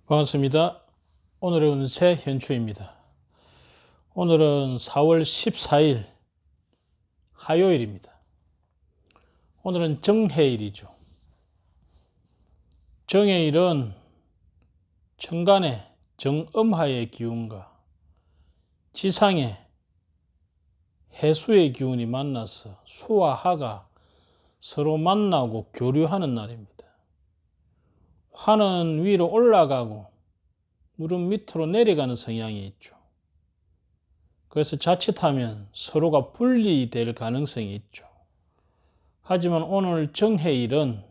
반갑습니다. 오늘의 운세 현추입니다. 오늘은 4월 14일 화요일입니다. 오늘은 정해일이죠. 정해일은 천간의 정음하의 기운과 지상의 해수의 기운이 만나서 수와 하가 서로 만나고 교류하는 날입니다. 화는 위로 올라가고 물은 밑으로 내려가는 성향이 있죠. 그래서 자칫하면 서로가 분리될 가능성이 있죠. 하지만 오늘 정해일은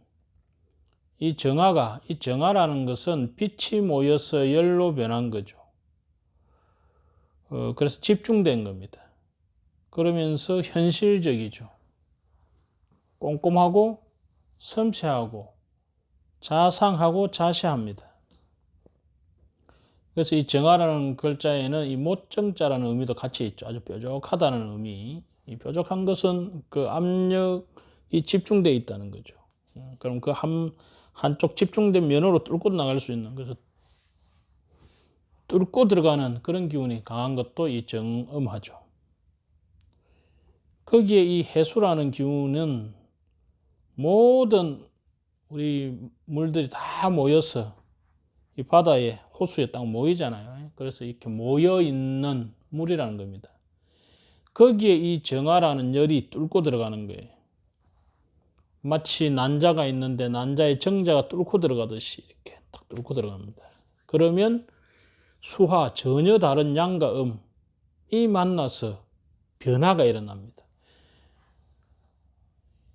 이 정화라는 것은 빛이 모여서 열로 변한 거죠. 그래서 집중된 겁니다. 그러면서 현실적이죠. 꼼꼼하고 섬세하고 자상하고 자세합니다. 그래서 이 정화라는 글자에는 이 못정자라는 의미도 같이 있죠. 아주 뾰족하다는 의미. 이 뾰족한 것은 그 압력이 집중되어 있다는 거죠. 그럼 그 한쪽 집중된 면으로 뚫고 나갈 수 있는, 그래서 뚫고 들어가는 그런 기운이 강한 것도 이 정음하죠. 거기에 이 해수라는 기운은 모든 우리 물들이 다 모여서 이 바다에 호수에 딱 모이잖아요. 그래서 이렇게 모여 있는 물이라는 겁니다. 거기에 이 정화라는 열이 뚫고 들어가는 거예요. 마치 난자가 있는데 난자의 정자가 뚫고 들어가듯이 이렇게 딱 뚫고 들어갑니다. 그러면 수화, 전혀 다른 양과 음이 만나서 변화가 일어납니다.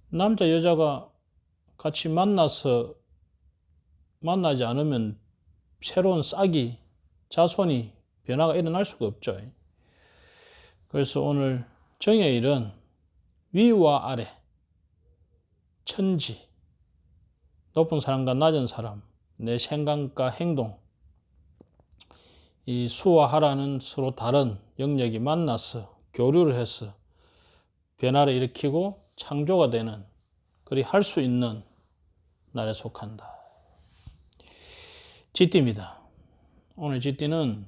남자 여자가 같이 만나지 않으면 새로운 싹이, 자손이 변화가 일어날 수가 없죠. 그래서 오늘 정해일은 위와 아래, 천지, 높은 사람과 낮은 사람, 내 생각과 행동, 이 수와 하라는 서로 다른 영역이 만나서 교류를 해서 변화를 일으키고 창조가 되는, 그리 할 수 있는 날에 속한다. 쥐띠입니다. 오늘 쥐띠는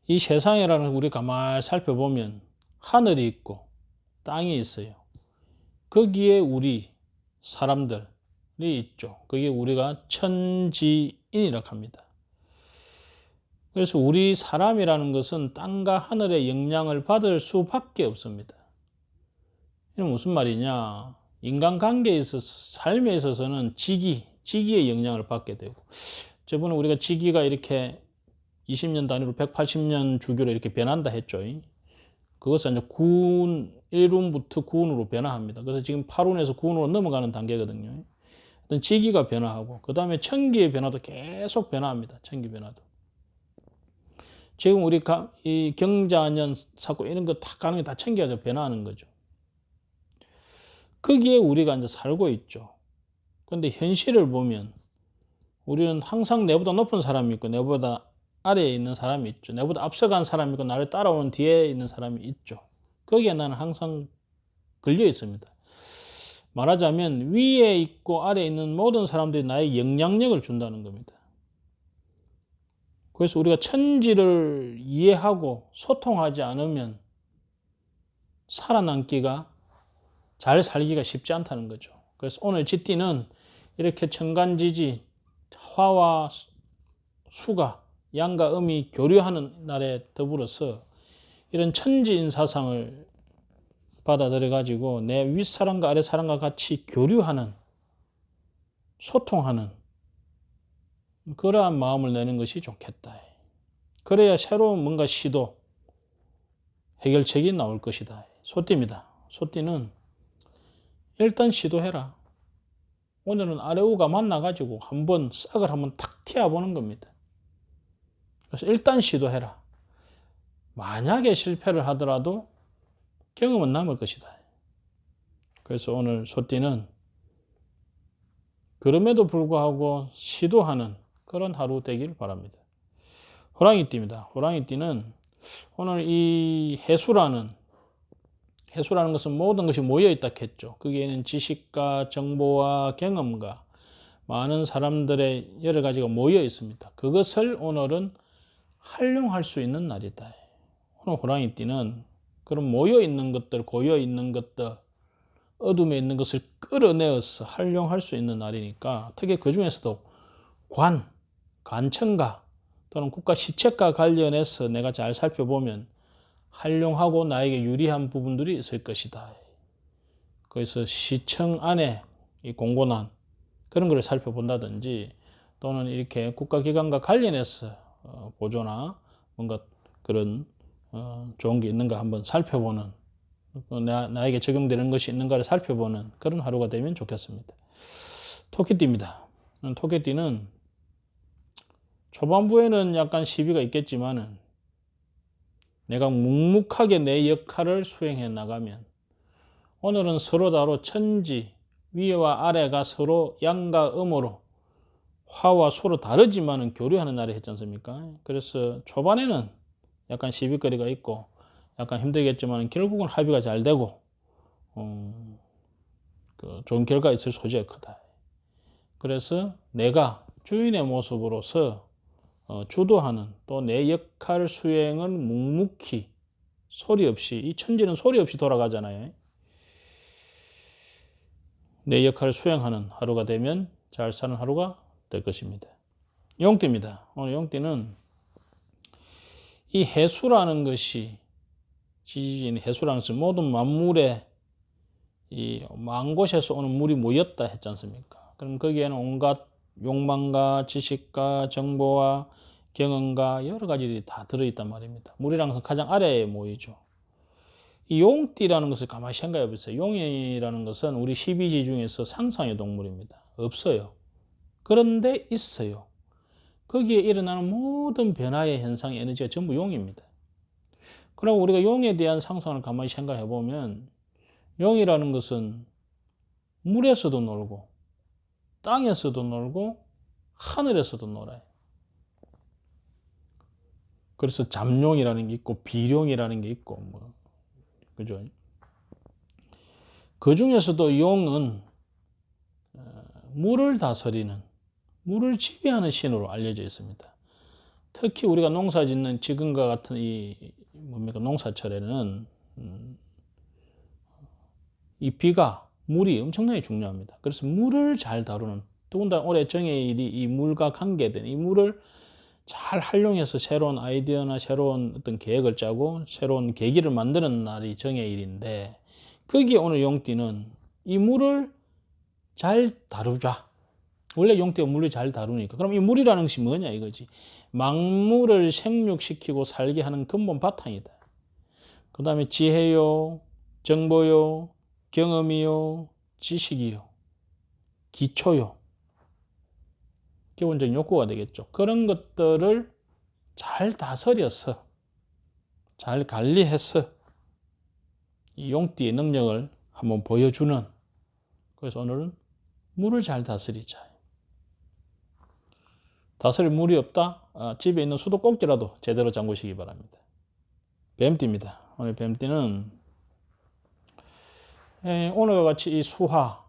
이 세상이라는 우리 가만히 살펴보면 하늘이 있고 땅이 있어요. 거기에 우리 사람들이 있죠. 그게 우리가 천지인이라고 합니다. 그래서 우리 사람이라는 것은 땅과 하늘의 영향을 받을 수밖에 없습니다. 이건 무슨 말이냐? 인간관계에 있어서, 삶에 있어서는 지기의 영향을 받게 되고, 저번에 우리가 지기가 이렇게 20년 단위로 180년 주기로 이렇게 변한다 했죠. 그것은 이제 1운부터 9운으로 변화합니다. 그래서 지금 8운에서 9운으로 넘어가는 단계거든요. 어떤 지기가 변화하고, 그 다음에 천기의 변화도 계속 변화합니다. 천기 변화도. 지금 우리 이 경자년 사고 이런 거 다 가는 게 다 천기가 변화하는 거죠. 거기에 우리가 이제 살고 있죠. 근데 현실을 보면 우리는 항상 내보다 높은 사람이 있고 내보다 아래에 있는 사람이 있죠. 내보다 앞서간 사람이 있고 나를 따라오는 뒤에 있는 사람이 있죠. 거기에 나는 항상 걸려 있습니다. 말하자면 위에 있고 아래에 있는 모든 사람들이 나의 영향력을 준다는 겁니다. 그래서 우리가 천지를 이해하고 소통하지 않으면 잘 살기가 쉽지 않다는 거죠. 그래서 오늘 쥐띠는 이렇게 천간지지, 화와 수가, 양과 음이 교류하는 날에 더불어서 이런 천지인 사상을 받아들여 가지고 내 윗사람과 아랫사람과 같이 교류하는, 소통하는 그러한 마음을 내는 것이 좋겠다. 그래야 새로운 뭔가 시도, 해결책이 나올 것이다. 소띠입니다. 소띠는 일단 시도해라. 오늘은 아래우가 만나가지고 한번 싹을 한번 탁 튀어보는 겁니다. 그래서 일단 시도해라. 만약에 실패를 하더라도 경험은 남을 것이다. 그래서 오늘 소띠는 그럼에도 불구하고 시도하는 그런 하루 되길 바랍니다. 호랑이띠입니다. 호랑이띠는 오늘 이 해수라는 것은 모든 것이 모여있다 했죠. 거기에는 지식과 정보와 경험과 많은 사람들의 여러 가지가 모여 있습니다. 그것을 오늘은 활용할 수 있는 날이다. 오늘 호랑이띠는 그런 모여 있는 것들, 고여 있는 것들, 어둠에 있는 것을 끌어내어서 활용할 수 있는 날이니까, 특히 그 중에서도 관청가 또는 국가 시책과 관련해서 내가 잘 살펴보면 활용하고 나에게 유리한 부분들이 있을 것이다. 그래서 시청 안에 이 공고난 그런 걸 살펴본다든지, 또는 이렇게 국가기관과 관련해서 보조나 뭔가 그런 좋은 게 있는가 한번 살펴보는, 나에게 적용되는 것이 있는가를 살펴보는 그런 하루가 되면 좋겠습니다. 토끼띠입니다. 토끼띠는 초반부에는 약간 시비가 있겠지만은 내가 묵묵하게 내 역할을 수행해 나가면, 오늘은 서로 다로 천지, 위와 아래가 서로 양과 음으로 화와 소로 다르지만은 교류하는 날이 했지 않습니까? 그래서 초반에는 약간 시비거리가 있고 약간 힘들겠지만 결국은 합의가 잘 되고 좋은 결과가 있을 소지가 크다. 그래서 내가 주인의 모습으로서 주도하는, 또 내 역할 수행을 묵묵히 소리 없이, 이 천지는 소리 없이 돌아가잖아요. 내 역할을 수행하는 하루가 되면 잘 사는 하루가 될 것입니다. 용띠입니다. 오늘 용띠는 이 해수라는 것이, 지지인 해수라는 것은 모든 만물의 이 먼 곳에서 오는 물이 모였다 했지 않습니까? 그럼 거기에는 온갖 욕망과 지식과 정보와 경험과 여러 가지들이 다 들어있단 말입니다. 물이라는 것은 가장 아래에 모이죠. 이 용띠라는 것을 가만히 생각해 보세요. 용이라는 것은 우리 12지 중에서 상상의 동물입니다. 없어요. 그런데 있어요. 거기에 일어나는 모든 변화의 현상의 에너지가 전부 용입니다. 그럼 우리가 용에 대한 상상을 가만히 생각해 보면, 용이라는 것은 물에서도 놀고 땅에서도 놀고 하늘에서도 놀아요. 그래서 잠룡이라는 게 있고 비룡이라는 게 있고 그죠? 그 중에서도 용은 물을 다스리는, 물을 지배하는 신으로 알려져 있습니다. 특히 우리가 농사 짓는 지금과 같은 이 농사철에는 이 비가, 물이 엄청나게 중요합니다. 그래서 물을 잘 다루는, 더군다나 올해 정해일이 이 물과 관계된, 이 물을 잘 활용해서 새로운 아이디어나 새로운 어떤 계획을 짜고 새로운 계기를 만드는 날이 정해일인데, 거기에 오늘 용띠는 이 물을 잘 다루자. 원래 용띠가 물을 잘 다루니까. 그럼 이 물이라는 것이 뭐냐 이거지. 만물을 생육시키고 살게 하는 근본 바탕이다. 그 다음에 지혜요, 정보요, 경험이요, 지식이요, 기초요, 기본적인 욕구가 되겠죠. 그런 것들을 잘 다스려서, 잘 관리해서 이 용띠의 능력을 한번 보여주는, 그래서 오늘은 물을 잘 다스리자. 다스릴 물이 없다? 집에 있는 수도꼭지라도 제대로 잠그시기 바랍니다. 뱀띠입니다. 오늘 뱀띠는 오늘과 같이 이 수화,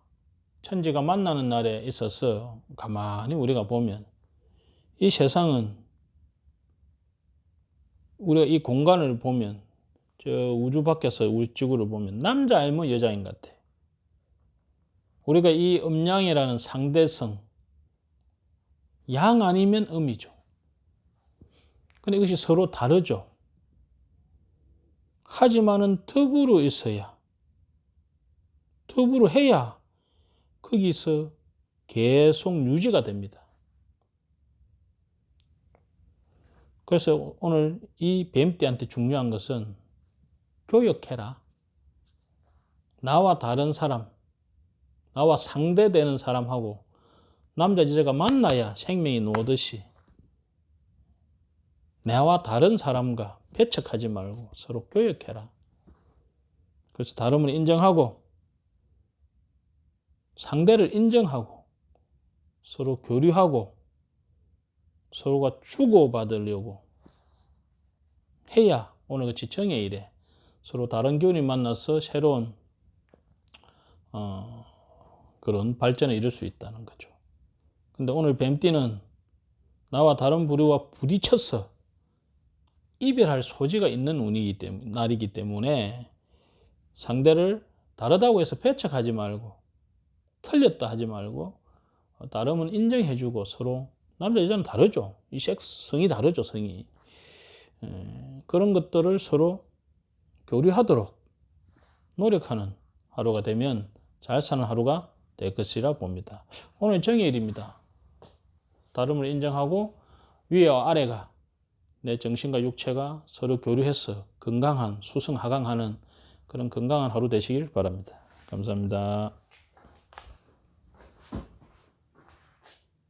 천지가 만나는 날에 있어서 가만히 우리가 보면 이 세상은, 우리가 이 공간을 보면, 저 우주 밖에서 우리 지구를 보면 남자이면 여자인 것 같아. 우리가 이 음양이라는 상대성, 양 아니면 음이죠. 근데 이것이 서로 다르죠. 하지만은 더불어 있어야, 더불어 해야 거기서 계속 유지가 됩니다. 그래서 오늘 이 뱀띠한테 중요한 것은 교역해라. 나와 다른 사람, 나와 상대되는 사람하고 남자 여자가 만나야 생명이 노듯이 나와 다른 사람과 배척하지 말고 서로 교역해라. 그래서 다름을 인정하고 상대를 인정하고 서로 교류하고 서로가 주고받으려고 해야 오늘같이 정해일에 서로 다른 기운이 만나서 새로운 그런 발전을 이룰 수 있다는 거죠. 근데 오늘 뱀띠는 나와 다른 부류와 부딪혀서 이별할 소지가 있는 날이기 때문에 상대를 다르다고 해서 배척하지 말고 틀렸다 하지 말고 다름은 인정해주고 서로 남자 여자는 다르죠. 이 성이 다르죠. 성이. 그런 것들을 서로 교류하도록 노력하는 하루가 되면 잘 사는 하루가 될 것이라 봅니다. 오늘 정해일입니다. 다름을 인정하고 위와 아래가 내 정신과 육체가 서로 교류해서 건강한 수승하강하는 그런 건강한 하루 되시길 바랍니다. 감사합니다.